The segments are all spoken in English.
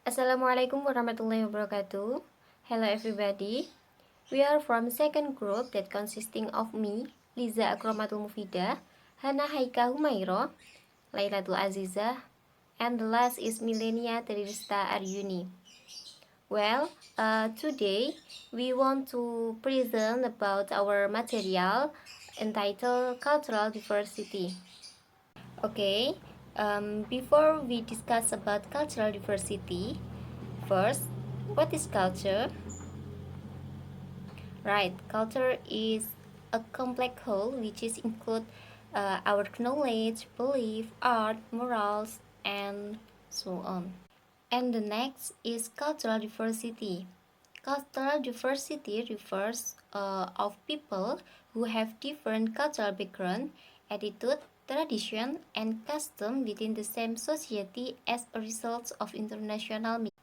Assalamualaikum warahmatullahi wabarakatuh. Hello everybody. We are from second group that consisting of me, Liza Akromatul Mufidah, Hanna Haika Humaira, Lailatul Azizah, and the last is Milenia Rista Aryuni. Well, today we want to present about our material entitled Cultural Diversity. Okay, before we discuss about cultural diversity, first, what is culture? Right, culture is a complex whole which is include our knowledge, belief, art, morals, and so on. And the next is cultural diversity. Cultural diversity refers of people who have different cultural background, attitude, tradition, and custom within the same society as a result of international mix.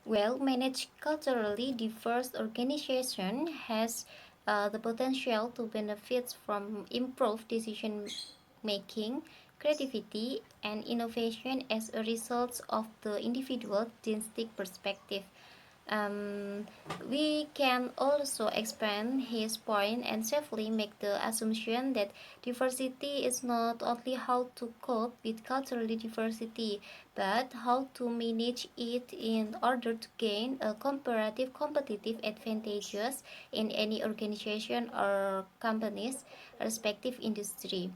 Well-managed culturally diverse organization has the potential to benefit from improved decision making, creativity, and innovation as a result of the individual distinct perspective. Um, we can also expand his point and safely make the assumption that diversity is not only how to cope with cultural diversity, but how to manage it in order to gain a comparative competitive advantages in any organization or company's respective industry.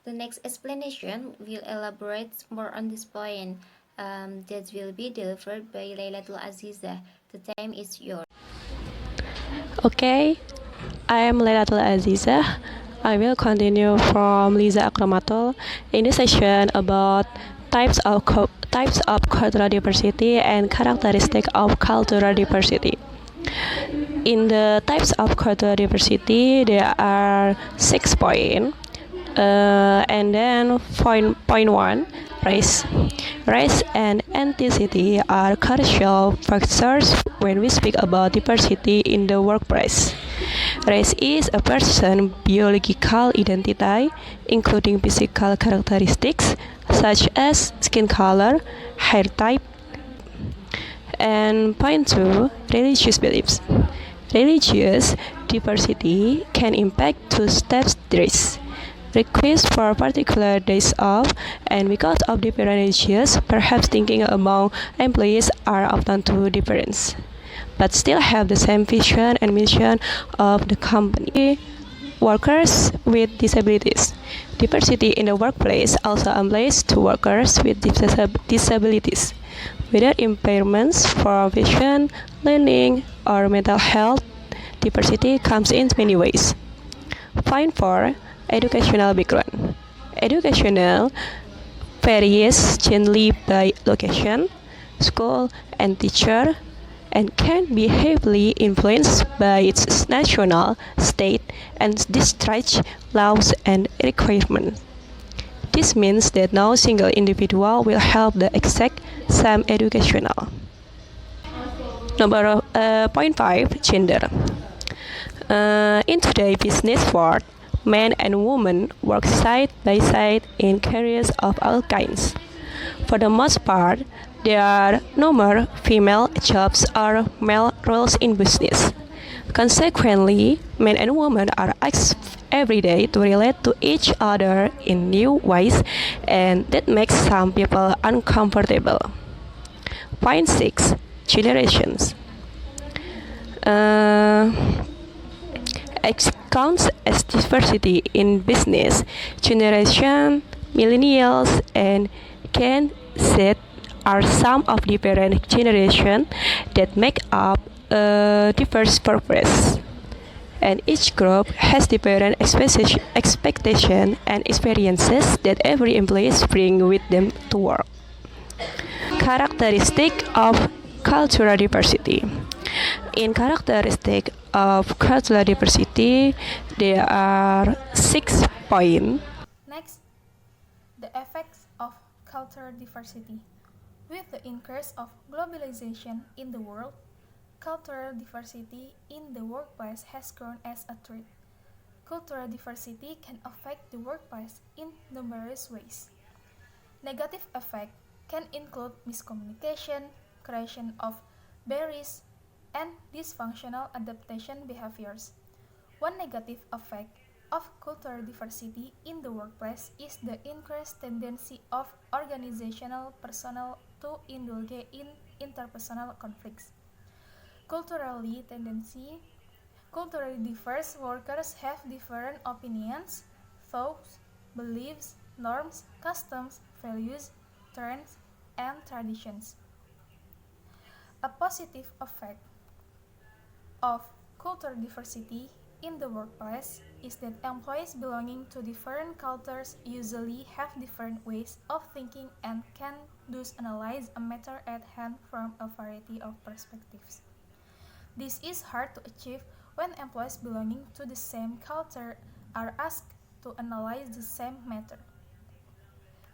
The next explanation will elaborate more on this point. That will be delivered by Lailatul Azizah. The time is yours. Okay, I am Lailatul Azizah. I will continue from Liza Akromatul in this session about types of cultural diversity and characteristics of cultural diversity. In the types of cultural diversity, there are 6 points. And then point one, race. Race and ethnicity are crucial factors when we speak about diversity in the workplace. Race is a person's biological identity, including physical characteristics such as skin color, hair type. And point two, religious beliefs. Religious diversity can impact two steps race. Requests for particular days off, and because of different religions, perhaps thinking among employees are often too different, but still have the same vision and mission of the company. Workers with disabilities. Diversity in the workplace also applies to workers with disabilities. Whether impairments for vision, learning, or mental health, diversity comes in many ways. Point 4. Educational background. Educational varies generally by location, school, and teacher, and can be heavily influenced by its national, state, and district laws and requirements. This means that no single individual will have the exact same educational. Point 5. Gender. In today's business world, men and women work side by side in careers of all kinds. For the most part, there are no more female jobs or male roles in business. Consequently, men and women are asked every day to relate to each other in new ways, and that makes some people uncomfortable. Point 6. Generations. Counts as diversity in business. Generation, millennials, and Gen Z are some of different generations that make up a diverse purpose. And each group has different expectations and experiences that every employee brings with them to work. Characteristic of cultural diversity. In characteristic of cultural diversity, there are 6 points. Next, the effects of cultural diversity. With the increase of globalization in the world, cultural diversity in the workplace has grown as a threat. Cultural diversity can affect the workplace in numerous ways. Negative effects can include miscommunication, creation of barriers and dysfunctional adaptation behaviors. One negative effect of cultural diversity in the workplace is the increased tendency of organizational personnel to indulge in interpersonal conflicts. Culturally diverse workers have different opinions, thoughts, beliefs, norms, customs, values, trends, and traditions. A positive effect of cultural diversity in the workplace is that employees belonging to different cultures usually have different ways of thinking and can thus analyze a matter at hand from a variety of perspectives. This is hard to achieve when employees belonging to the same culture are asked to analyze the same matter.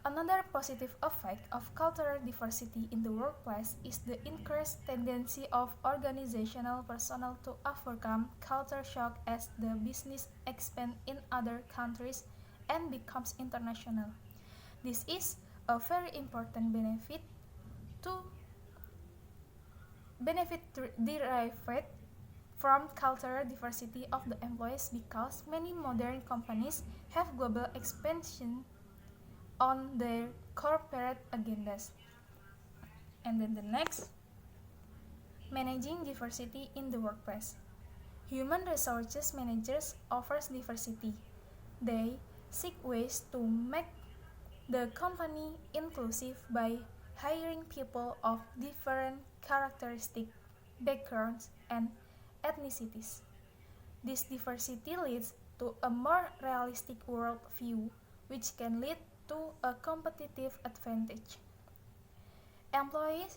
Another positive effect of cultural diversity in the workplace is the increased tendency of organizational personnel to overcome culture shock as the business expands in other countries and becomes international. This is a very important derived from cultural diversity of the employees because many modern companies have global expansion on their corporate agendas. And then the next, managing diversity in the workplace. Human resources managers offers diversity. They seek ways to make the company inclusive by hiring people of different characteristics, backgrounds, and ethnicities. This diversity leads to a more realistic world view, which can lead to a competitive advantage. Employee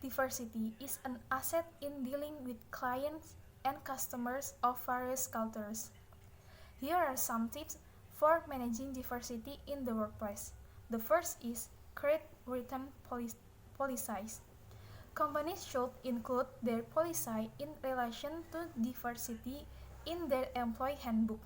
diversity is an asset in dealing with clients and customers of various cultures. Here are some tips for managing diversity in the workplace. The first is create written policies. Companies should include their policy in relation to diversity in their employee handbook.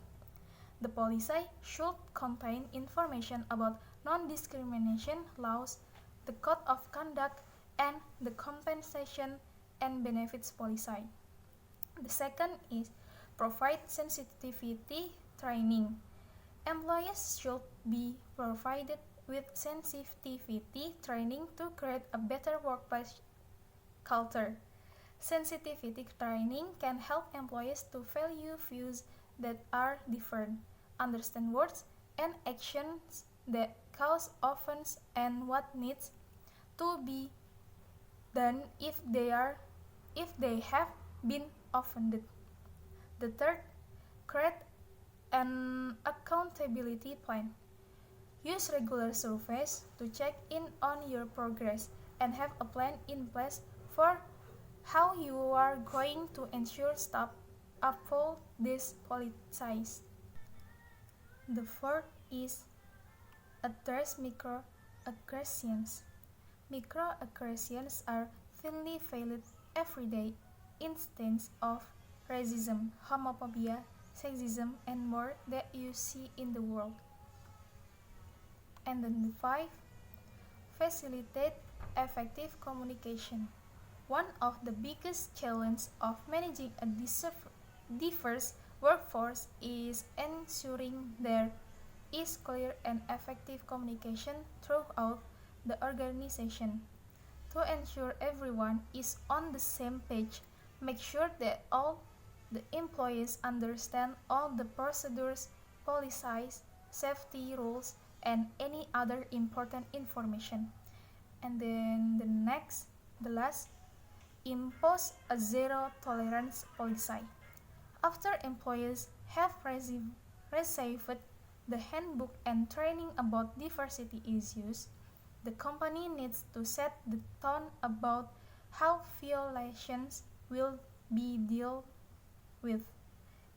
The policy should contain information about non-discrimination laws, the code of conduct, and the compensation and benefits policy. The second is provide sensitivity training. Employees should be provided with sensitivity training to create a better workplace culture. Sensitivity training can help employees to value views that are different, understand words and actions that cause offense, and what needs to be done if they have been offended. The third, create an accountability plan. Use regular surveys to check in on your progress and have a plan in place for how you are going to ensure staff uphold these policies. The fourth is address microaggressions. Microaggressions are thinly veiled everyday instances of racism, homophobia, sexism, and more that you see in the world. And then the five, facilitate effective communication. One of the biggest challenges of managing a diverse workforce is ensuring there is clear and effective communication throughout the organization. To ensure everyone is on the same page, make sure that all the employees understand all the procedures, policies, safety rules, and any other important information. And then the last, impose a zero tolerance policy. After employees have received the handbook and training about diversity issues, the company needs to set the tone about how violations will be dealt with.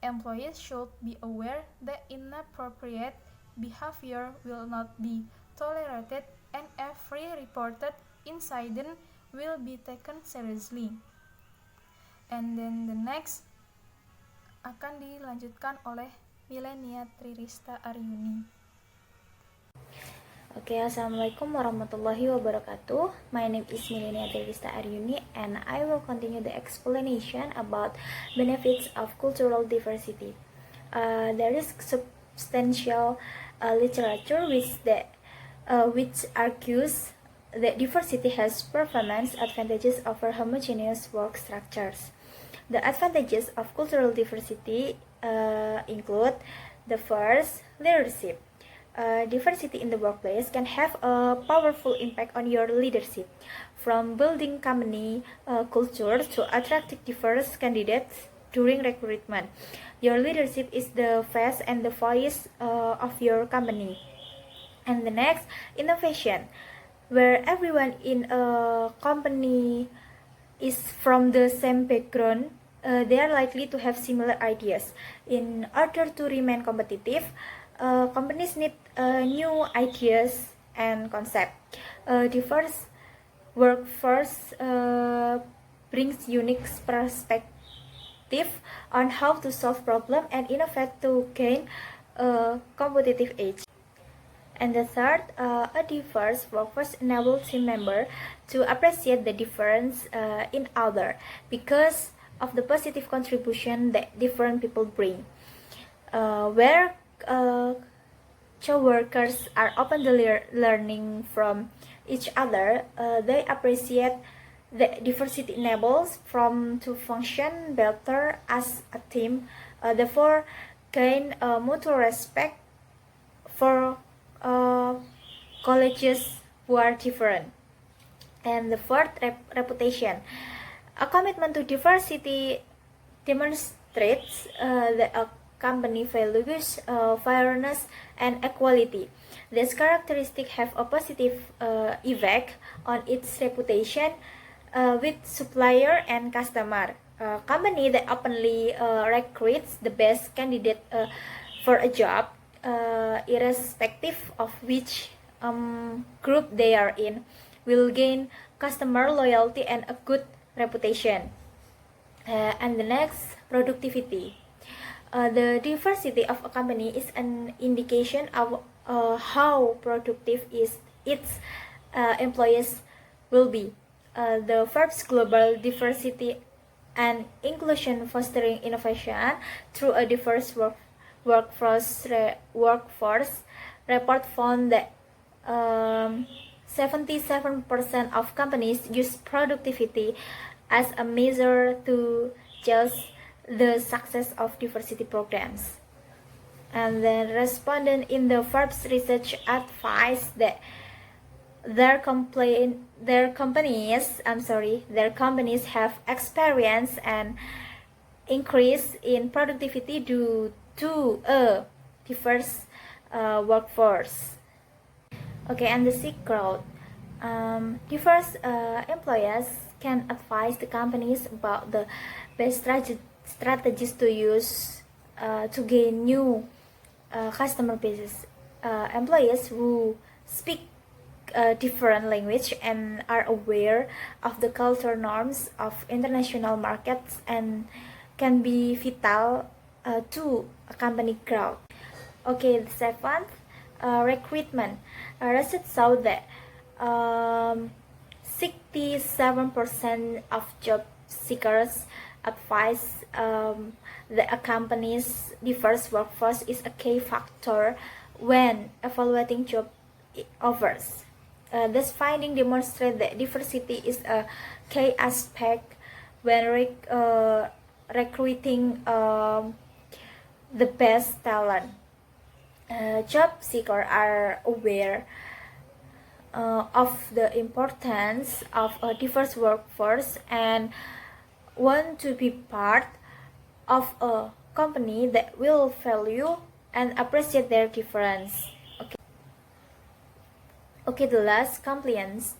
Employees should be aware that inappropriate behavior will not be tolerated and every reported incident will be taken seriously. And then the next akan dilanjutkan oleh Milenia Rista Aryuni. Okay, Assalamualaikum warahmatullahi wabarakatuh. My name is Milenia Rista Aryuni, and I will continue the explanation about benefits of cultural diversity. There is substantial literature which argues that diversity has performance advantages over homogeneous work structures. The advantages of cultural diversity include the first, leadership. Diversity in the workplace can have a powerful impact on your leadership, from building company culture to attracting diverse candidates during recruitment. Your leadership is the face and the voice of your company. And the next, innovation, where everyone in a company is from the same background, they are likely to have similar ideas. In order to remain competitive, companies need new ideas and concepts. Diverse workforce brings unique perspective on how to solve problems and innovate to gain a competitive edge. And the third, a diverse workforce enables team members to appreciate the difference in other because of the positive contribution that different people bring. Where co-workers are openly learning from each other, they appreciate the diversity enables them to function better as a team, therefore gain mutual respect for colleges who are different. And the fourth, reputation. A commitment to diversity demonstrates that a company values fairness and equality. These characteristics have a positive effect on its reputation with supplier and customer. A company that openly recruits the best candidate for a job, irrespective of which group they are in, will gain customer loyalty and a good reputation. And the next, productivity. The diversity of a company is an indication of how productive its employees will be. The Forbes Global Diversity and Inclusion Fostering Innovation through a diverse workforce report found that 77% of companies use productivity as a measure to judge the success of diversity programs. And then respondents in the Forbes research advised that their companies have experienced an increase in productivity due to a diverse workforce. Okay, and the seek growth. Diverse employers can advise the companies about the best strategies to use to gain new customer bases. Employees who speak different language and are aware of the cultural norms of international markets and can be vital to a company growth. Okay, the seventh, recruitment. Research showed that 67% of job seekers advise that a company's diverse workforce is a key factor when evaluating job offers. This finding demonstrates that diversity is a key aspect when recruiting the best talent. Job seekers are aware of the importance of a diverse workforce and want to be part of a company that will value and appreciate their difference. Okay, the last, compliance.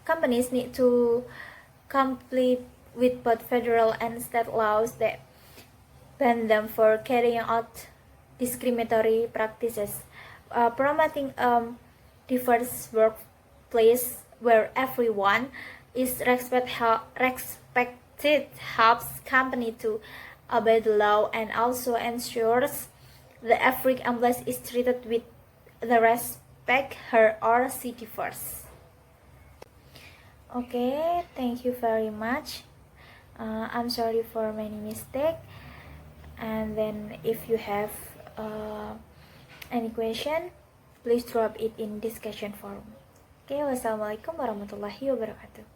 Companies need to comply with both federal and state laws that ban them for carrying out discriminatory practices. Promoting diverse workplace where everyone is respected helps company to obey the law and also ensures that every employee is treated with the respect respect her or city first. Okay, thank you very much. I'm sorry for many mistakes. And then if you have any question, please drop it in discussion forum. Okay, wassalamualaikum warahmatullahi wabarakatuh.